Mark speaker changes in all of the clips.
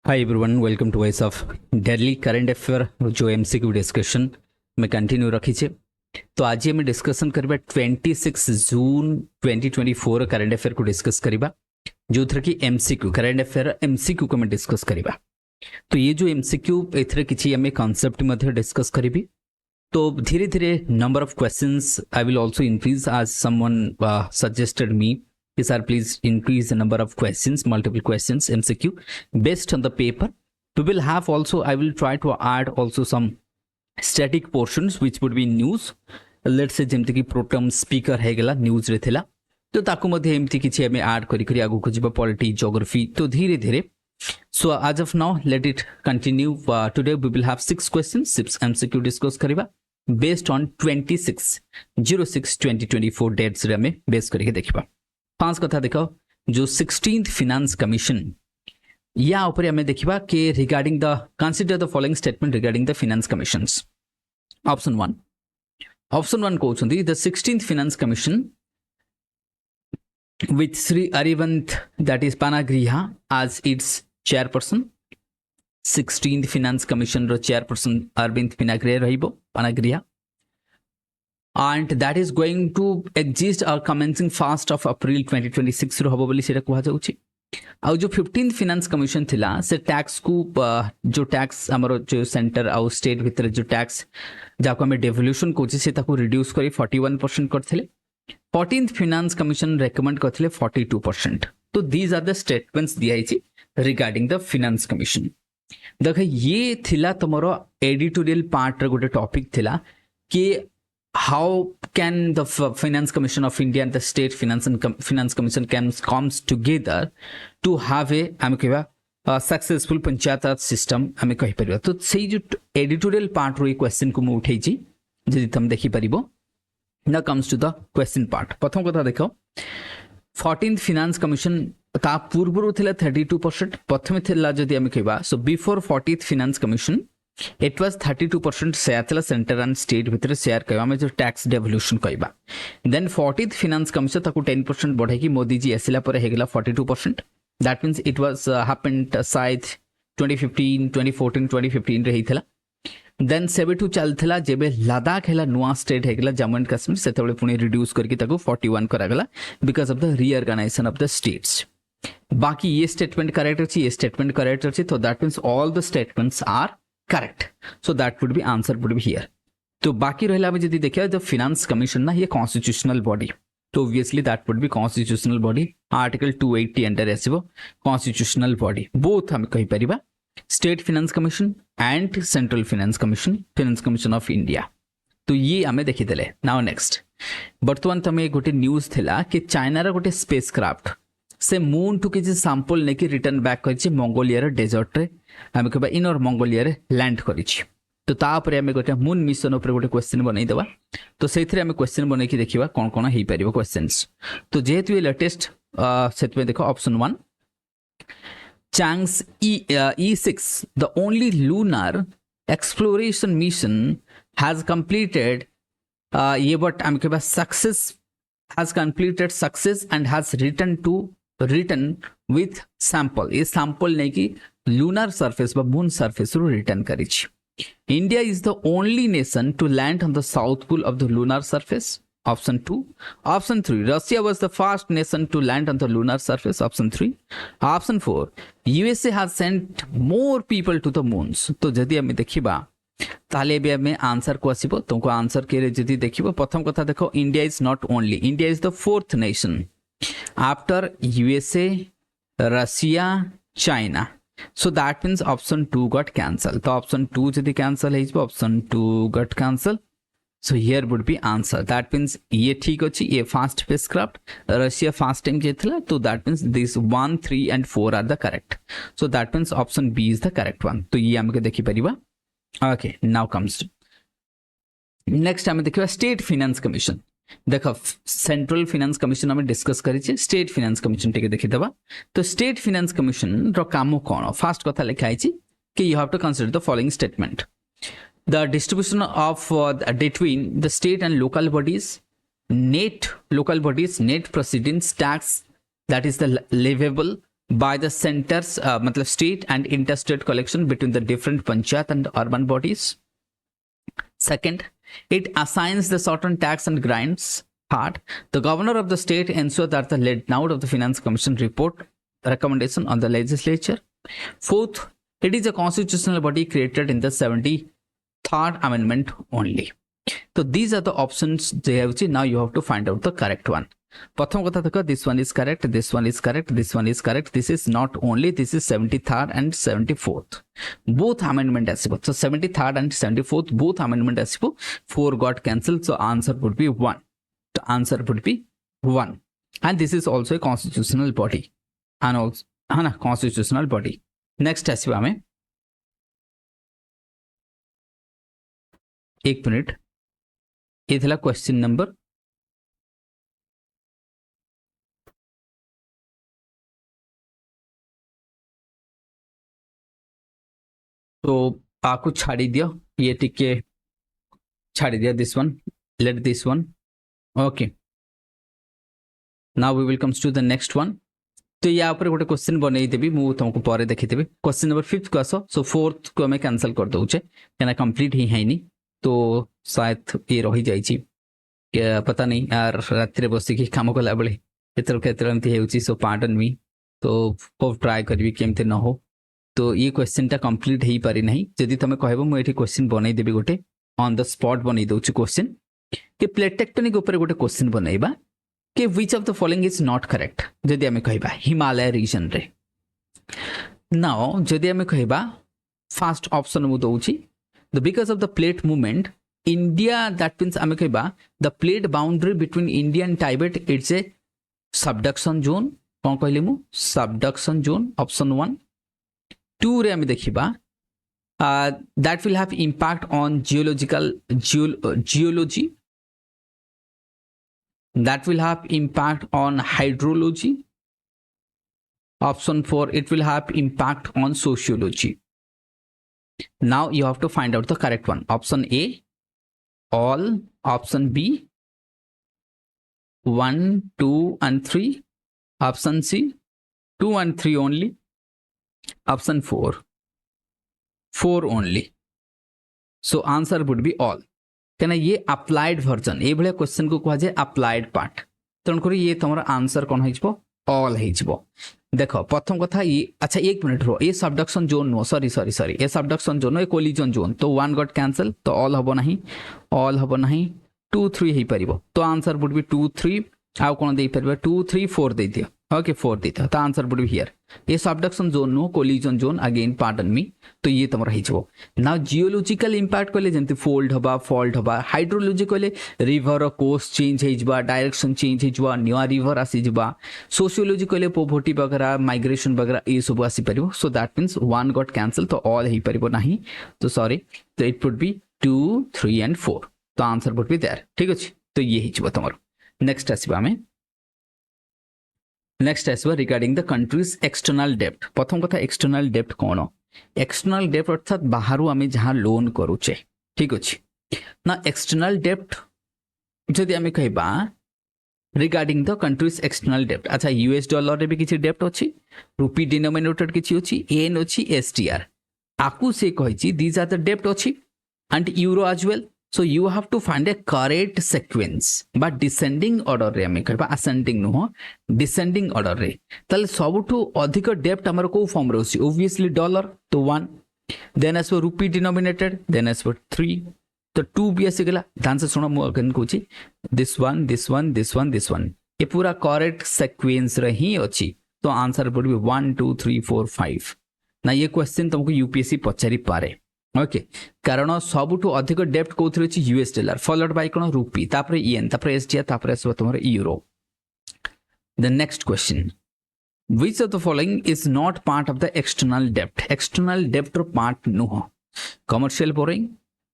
Speaker 1: Hi everyone, welcome to voice of daily current affair जो MCQ discussion में continue रखीचे। तो आज हम डिस्कशन करबा 26 जून 2024 करंट अफेयर को डिस्कस करबा, जो थर कि एमसीक्यू करंट अफेयर एमसीक्यू को मैं डिस्कस करबा। तो ये जो एमसीक्यू एथरे किछि हमें कांसेप्ट मध्ये डिस्कस करबी। तो धीरे धीरे number of questions I will also increase as someone suggested me. Sir, please increase the number of questions, multiple questions, MCQ based on the paper. We will have also, I will try to add also some static portions which would be news. Let's say जेमती कि pro tem speaker है गला news रे थिला, तो ताकू मध्ये एमती किछि हमें ऐड करी करी आगु को जिबा पॉलिटी ज्योग्राफी तो धीरे धीरे. So as of now let it continue. Today we will have 6 questions, 6 MCQ discuss करिबा based on 26/06/2024 dates रे हमें बेस करके देखिबा. पांच कथा देखो जो 16th फिनांस कमीशन या ऊपर हमें देखिबा कि regarding the consider the following statement regarding the finance commissions. Option 1 कहउछंदी the 16th finance commission with Sri Arivanth, that is Panagrija, as its chairperson. 16th finance commission ro chairperson Arvind Panagrija rahibo Panagrija, and that is going to exist or commencing 1st of April 2026 रो हबो बोली सेटा कुहा जाउची. आ जो 15th finance commission थिला से tax को जो टैक्स हमरो जो सेंटर आउ स्टेट भीतर जो टैक्स जाको हमें डेवोल्यूशन कोची से ताको रिड्यूस करी 41% करथिले. 14th finance commission recommend करथिले 42%. तो these are the statements दिया छी रिगार्डिंग द finance commission. देख ये थिला तमरो एडिटोरियल पार्ट रे गोटे टॉपिक थिला कि how can the finance commission of India and the state finance commission comes together to have a आमे कहबा सक्सेसफुल पंचायत राज सिस्टम आमे कहि परिबा. तो सेही जो एडिटोरियल पार्ट रो क्वेश्चन को मु उठै छी जदि तुम देखि परिबो. Now comes to the question part. प्रथम कथा देखो 14th finance commission ता पूर्वरु थिला 32%. प्रथम थिला जदि आमे कहबा so before 40th finance commission it was 32% share थिला सेंटर एंड स्टेट भीतर शेयर कहबा में जो टैक्स डेवोल्यूशन कहबा. देन 40th finance commission ताकू 10% बढ़ाई कि मोदी जी एसिला पर हेगला 42%. That means it was happened side 2015 2014 2015 रे हिथला. देन सेबेटू चलथिला जेबे लद्दाख हेला नुआ स्टेट हेगला जम्मू एंड कश्मीर सेतबे पुनी रिड्यूस करके ताकू 41 करागला because of the reorganisation of the states. बाकी ये स्टेटमेंट करेक्ट अछि, ये स्टेटमेंट करेक्ट अछि, तो that means all the statements are correct. So that would be answer would be here. तो बाकी रहला में यदि देखिए द फिनांस कमीशन ना ये कॉन्स्टिट्यूशनल बॉडी, तो obviously that would be constitutional body. Article 280 under आसीबो कॉन्स्टिट्यूशनल बॉडी. बोथ हम कहि परिबा state finance commission and central finance commission of India. तो ये हमें देखि देले. नाउ नेक्स्ट बर्तमान तमे गोटे न्यूज थिला कि चाइना रा गोटे स्पेसक्राफ्ट से मून टू किछि सैंपल नेकी रिटर्न बैक करिछि मंगोलिया रा डेजर्ट रे हमें कहबा इनर मंगोलिया रे लैंड करिछि. तो ता ऊपर हमें गोटे मून मिशन ऊपर गोटे क्वेश्चन बनै देबा. तो सेथरे हमें क्वेश्चन बनै कि देखिबा कोन कोन हेइ परिबो क्वेश्चंस. तो जेहेतु ये लेटेस्ट सेत में देखो option 1 Chang's E6, the only lunar exploration mission has completed but I'm कहबा has completed success and has written with sample. ये sample नहीं कि lunar surface बा moon surface row return करिछि. India is the only nation to land on the south pole of the lunar surface. Option 2. Option 3. Russia was the first nation to land on the lunar surface. Option 3. Option 4. USA has sent more people to the moons. तो जदि हमें देखिबा ताले भी हमें answer को आसीबो. तुमको answer के जदि देखिबो प्रथम कथा देखो India is not only, India is the 4th nation after USA, Russia, China. So that means option 2 got cancelled. तो option 2 जदि cancel हेइबो option 2 got cancelled. So here would be answer. That means ये ठीक अछि, ये fast spacecraft Russia fast time जेथला. तो that means this 1 3 and 4 are the correct. So that means option B is the correct one. तो ये हमके देखि परिबा. Okay, now comes next हम देखिबा स्टेट फाइनेंस कमीशन. देखो सेंट्रल फाइनेंस कमीशन हम discuss करि छै, स्टेट फाइनेंस कमीशन टिके देखि देबा. तो स्टेट फाइनेंस कमीशन रो काम कोन फर्स्ट कथा लिखा छि कि you have to consider the following statement. The distribution of between the state and local bodies, net proceedings tax, that is the leviable by the centers matlab state and interstate collection between the different panchayat and urban bodies. Second, it assigns the certain tax and grants. Third, the governor of the state ensures that the laid out of the finance commission report recommendation on the legislature. Fourth, it is a constitutional body created in the 73rd amendment only. So these are the options they have. Now you have to find out the correct one. प्रथम कथा देखो, this one is correct, this one is correct, this one is correct. This is not only, this is 73rd and 74th. Both amendment asibo. So 73rd and 74th both amendment asibo. 4 got cancelled. So answer would be 1. The answer would be 1. And this is also a constitutional body. And also constitutional body. Next asibo ame. 1 minute. ये थिला question number तो आपको छाड़ी दियो, ये टिके छाड़ी दिया. This one, let this one. Okay, now we will comes to the next one. तो या ऊपर गोटे क्वेश्चन बनई देबी, मु तुमको पर देखि देबी. क्वेश्चन नंबर 5 को आसो. सो 4th को हमें कैंसिल कर दउचे केना कंप्लीट ही हैनी, तो शायद ये रही जाइए. क्या पता नहीं यार, रात्रि बस कि काम कला बेले केतर केतर एमती हेउची. सो पार्डन मी. तो खूब ट्राई करबी केमते न हो. तो ये क्वेश्चन टा कंप्लीट ही पारि नहीं. जदि तमे कहबो मु एठी क्वेश्चन बनई देबी, गोटे ऑन द स्पॉट बनई दउची क्वेश्चन कि प्लेट टेक्टोनिक ऊपर गोटे क्वेश्चन बनैबा कि which of the following is not correct. जदि हमें कहबा हिमालय रीजन रे, नाउ जदि हमें कहबा फर्स्ट ऑप्शन मु दउची, the because of the plate movement India, that means ame कहबा the plate boundary between India and Tibet, it's a subduction zone. कौन कहले मु subduction zone, option 1. 2 रे हमें देखिबा that will have impact on geology, that will have impact on hydrology. Option 4, it will have impact on sociology. Now you have to find out the correct one. Option A all, option B 1, 2 and 3, option C 2 and 3 only, option 4 only. So answer would be all. कहना ये applied version, ये भले question को कहा जाए applied part. तेणुक ये तुम answer कौन हो ऑल हो. देख प्रथम कथा ये, अच्छा 1 मिनट रो, ये सबडक्शन जोन नो, सॉरी ये सबडक्शन जोन, ये कोलिजन जोन. तो 1 गट कैंसल, तो ऑल हम ना, ऑल हम ना. 2, 3 हो पार. तो आंसर वुड बी 2, 3. आउ कौन दे पार 2, 3, 4 दे दियो. ओके 4 दे दियो. तो आंसर वुड बी हियर. ये subduction zone no, collision zone. Again pardon me. तो ये तुम रही. ना जियोलॉजिकल इंपैक्ट कहले जंती फोल्ड हबा, फॉल्ट हबा. हाइड्रोलॉजी कहले रिवर कोर्स चेंज होइजबा, डायरेक्शन चेंज होइजबा, न्यू रिवर आसी जबा. सोशियोलॉजी कहले पोवर्टी वगैरह, माइग्रेशन वगैरह ये सब आसी परिबो. So that means 1 got cancel, तो ऑल ही परिबो नहीं. तो सॉरी, तो इट वुड बी 2, 3 and 4. तो आंसर वुड बी देयर. ठीक अछि. तो ये हिजबो तमरो. नेक्स्ट आसीबा हमें, नेक्स्ट आसीबा रिगार्डिंग द कंट्रीज एक्सटर्नल डेब्ट. प्रथम कथा एक्सटर्नल डेब्ट कोन? एक्सटर्नल डेब्ट अर्थात बाहर आम जहाँ लोन करुचे. ठीक अच्छे ना. एक्सटर्नल डेब्ट जदि आम कहबा रिगार्डिंग द कंट्रीज एक्सटर्नल डेब्ट, अच्छा यूएस डॉलर रे भी किसी डेब्ट अच्छी, रुपी डिनोमिनेटेड किसी अच्छी, एन अच्छी, एसटीआर. आपको से कही दीज आर द डेब्ट अच्छी and euro as well. So you have to find a correct sequence, but descending order रे हमें कहबा, ascending नुह, descending order रे. ताले सबुठु अधिक डेब्ट हमर को फॉर्म रे होसी, obviously डॉलर. तो 1, then as for rupee denominated, then as for 3, तो 2 भी आसी गला. ध्यान से सुनो, मु again कहूची this one, this one, this one, this one. ये पूरा करेक्ट सीक्वेंस रे ही अछि. तो आंसर would be 1, 2, 3, 4, 5. ना ये क्वेश्चन तुमको यूपीएससी पचारि पारे. ओके, कारण सबुठु अधिक डेब्ट कोथरे अछि यूएस डॉलर, फॉलोड बाय कोन रुपी, तापरे येन, तापरे एसटीआर, तापरे आसबो तुमर euro. The next question, which of the following is not part of the external डेब्ट? एक्सटर्नल डेब्ट रो पार्ट नुह. Commercial borrowing,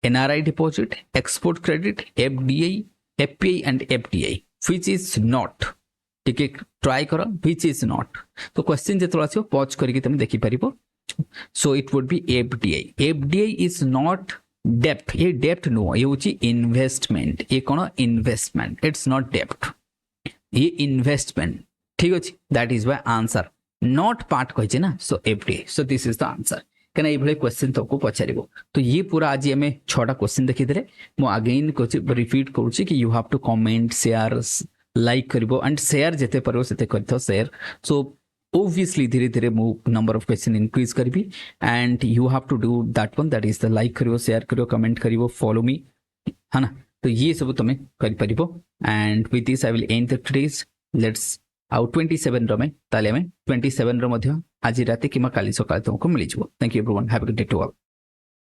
Speaker 1: NRI deposit, export credit, FDI, FPI and FDI. Which is not? ठीक है, ट्राई करो व्हिच इज नॉट. तो question जेतलो आछो पॉज करके तुम देखि परिबो. So it would be FDI. FDI is not debt. ये debt नो, ये होची investment. ये कौन investment? It's not debt. ये investment. ठीक अछि. That is why answer. Not part कहे ना so FDA so this is the answer कहना ये क्वेश्चन तुमको पचार तो ये पूरा आज आम 6टा क्वेश्चन देखीदे मु अगेन रिपीट करुच्ची कि you have to comment share like करिवो एंड शेयर जेते परबो सेते करथो शेयर सो obviously धीरे धीरे मु नंबर ऑफ क्वेश्चन इंक्रीज करबी and you have to do that one that is the like करिवो शेयर करिवो कमेंट करिवो फॉलो मी है ना तो ये सब तुम कर परिबो and with this I will end the today's let's आउ 27 रो ताले में 27 रो मध्य आज राति किमा काली सकाळ तुमको मिली जिवो thank you everyone have a good day to all